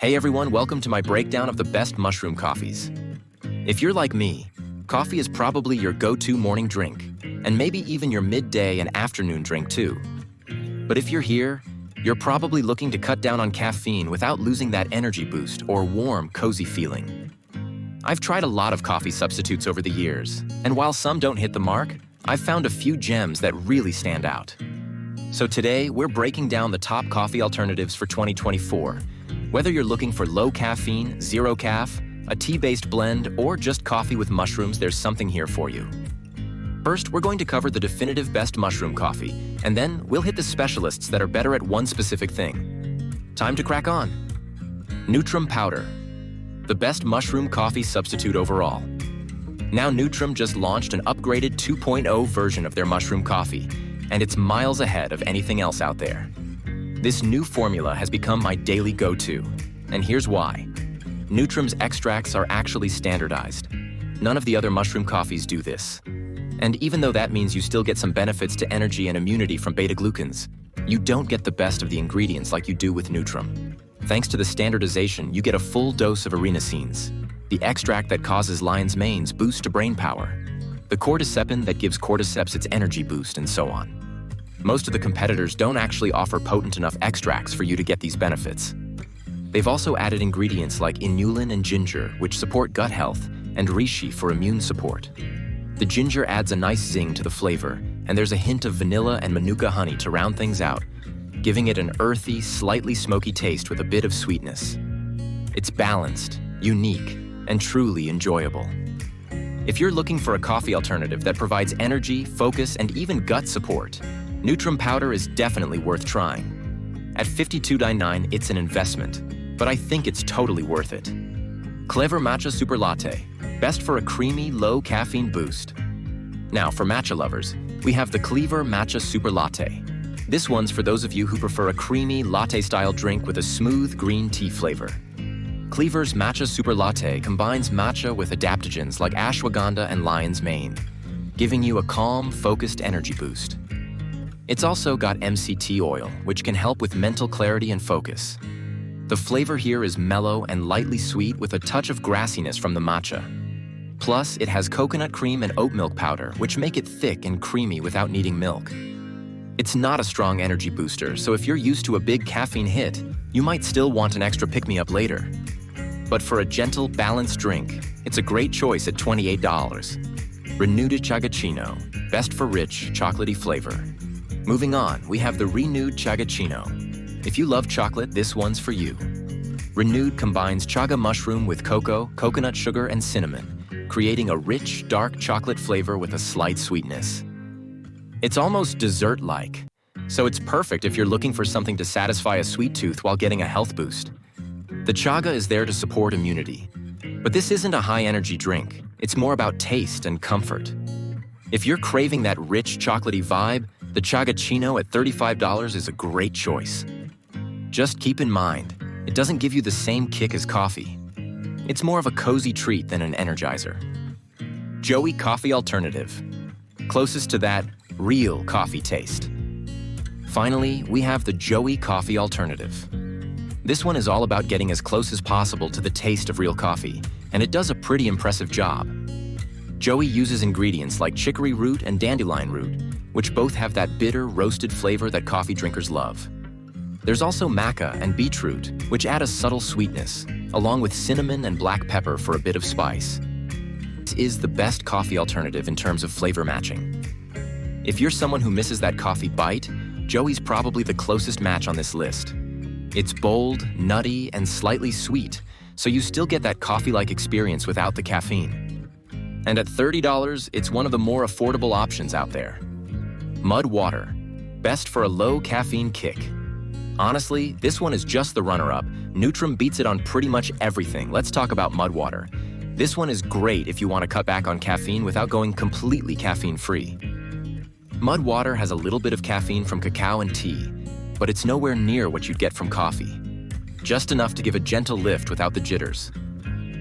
Hey everyone, welcome to my breakdown of the best mushroom coffees. If you're like me, coffee is probably your go-to morning drink, and maybe even your midday and afternoon drink too. But if you're here, you're probably looking to cut down on caffeine without losing that energy boost or warm, cozy feeling. I've tried a lot of coffee substitutes over the years, and while some don't hit the mark, I've found a few gems that really stand out. So today, we're breaking down the top coffee alternatives for 2024. Whether you're looking for low caffeine, zero caff, a tea-based blend, or just coffee with mushrooms, there's something here for you. First, we're going to cover the definitive best mushroom coffee, and then we'll hit the specialists that are better at one specific thing. Time to crack on. Nootrum Powder, the best mushroom coffee substitute overall. Now Nootrum just launched an upgraded 2.0 version of their mushroom coffee, and it's miles ahead of anything else out there. This new formula has become my daily go-to, and here's why. Nootrum's extracts are actually standardized. None of the other mushroom coffees do this. And even though that means you still get some benefits to energy and immunity from beta-glucans, you don't get the best of the ingredients like you do with Nootrum. Thanks to the standardization, you get a full dose of arenosines, the extract that causes lion's mane's boost to brain power, the cordycepin that gives cordyceps its energy boost, and so on. Most of the competitors don't actually offer potent enough extracts for you to get these benefits. They've also added ingredients like inulin and ginger, which support gut health, and reishi for immune support. The ginger adds a nice zing to the flavor, and there's a hint of vanilla and manuka honey to round things out, giving it an earthy, slightly smoky taste with a bit of sweetness. It's balanced, unique, and truly enjoyable. If you're looking for a coffee alternative that provides energy, focus, and even gut support, Nootrum Powder is definitely worth trying. At $52.99, it's an investment, but I think it's totally worth it. Clevr Matcha SuperLatte, best for a creamy, low-caffeine boost. Now, for matcha lovers, we have the Clevr Matcha SuperLatte. This one's for those of you who prefer a creamy, latte-style drink with a smooth green tea flavor. Clevr's Matcha SuperLatte combines matcha with adaptogens like ashwagandha and lion's mane, giving you a calm, focused energy boost. It's also got MCT oil, which can help with mental clarity and focus. The flavor here is mellow and lightly sweet with a touch of grassiness from the matcha. Plus, it has coconut cream and oat milk powder, which make it thick and creamy without needing milk. It's not a strong energy booster, so if you're used to a big caffeine hit, you might still want an extra pick-me-up later. But for a gentle, balanced drink, it's a great choice at $28. Renude Chagaccino, best for rich, chocolatey flavor. Moving on, we have the Renude Chagaccino. If you love chocolate, this one's for you. Renude combines chaga mushroom with cocoa, coconut sugar, and cinnamon, creating a rich, dark chocolate flavor with a slight sweetness. It's almost dessert-like, so it's perfect if you're looking for something to satisfy a sweet tooth while getting a health boost. The chaga is there to support immunity, but this isn't a high-energy drink. It's more about taste and comfort. If you're craving that rich, chocolatey vibe, the Chagaccino at $35 is a great choice. Just keep in mind, it doesn't give you the same kick as coffee. It's more of a cozy treat than an energizer. Joey Coffee Alternative. Closest to that, real coffee taste. Finally, we have the Joey Coffee Alternative. This one is all about getting as close as possible to the taste of real coffee, and it does a pretty impressive job. Joey uses ingredients like chicory root and dandelion root, which both have that bitter, roasted flavor that coffee drinkers love. There's also maca and beetroot, which add a subtle sweetness, along with cinnamon and black pepper for a bit of spice. This is the best coffee alternative in terms of flavor matching. If you're someone who misses that coffee bite, Joey's probably the closest match on this list. It's bold, nutty, and slightly sweet, so you still get that coffee-like experience without the caffeine. And at $30, it's one of the more affordable options out there. Mud Water, best for a low caffeine kick. Honestly, this one is just the runner-up. Nootrum beats it on pretty much everything. Let's talk about Mud Water. This one is great if you want to cut back on caffeine without going completely caffeine-free. Mud Water has a little bit of caffeine from cacao and tea, but it's nowhere near what you'd get from coffee. Just enough to give a gentle lift without the jitters.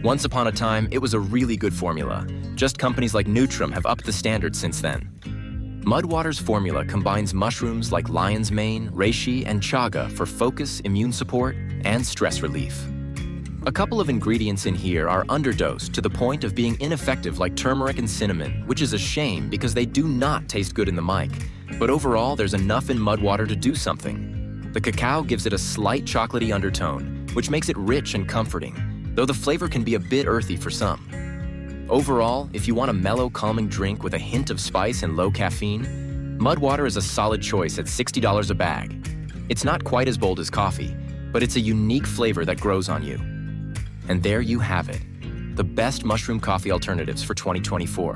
Once upon a time, it was a really good formula. Just companies like Nootrum have upped the standard since then. Mud Water's formula combines mushrooms like lion's mane, reishi, and chaga for focus, immune support, and stress relief. A couple of ingredients in here are underdosed to the point of being ineffective, like turmeric and cinnamon, which is a shame because they do not taste good in the mic. But overall, there's enough in mud water to do something. The cacao gives it a slight chocolatey undertone, which makes it rich and comforting, though the flavor can be a bit earthy for some. Overall, if you want a mellow, calming drink with a hint of spice and low caffeine, mud water is a solid choice at $60 a bag. It's not quite as bold as coffee, but it's a unique flavor that grows on you. And there you have it, the best mushroom coffee alternatives for 2024.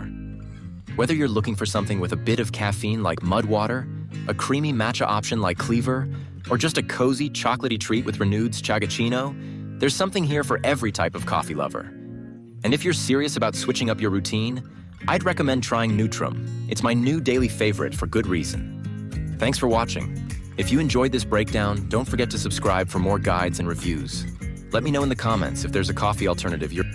Whether you're looking for something with a bit of caffeine like mud water, a creamy matcha option like Clevr, or just a cozy chocolatey treat with Renude Chagaccino, there's something here for every type of coffee lover. And if you're serious about switching up your routine, I'd recommend trying Nootrum. It's my new daily favorite for good reason. Thanks for watching. If you enjoyed this breakdown, don't forget to subscribe for more guides and reviews. Let me know in the comments if there's a coffee alternative you're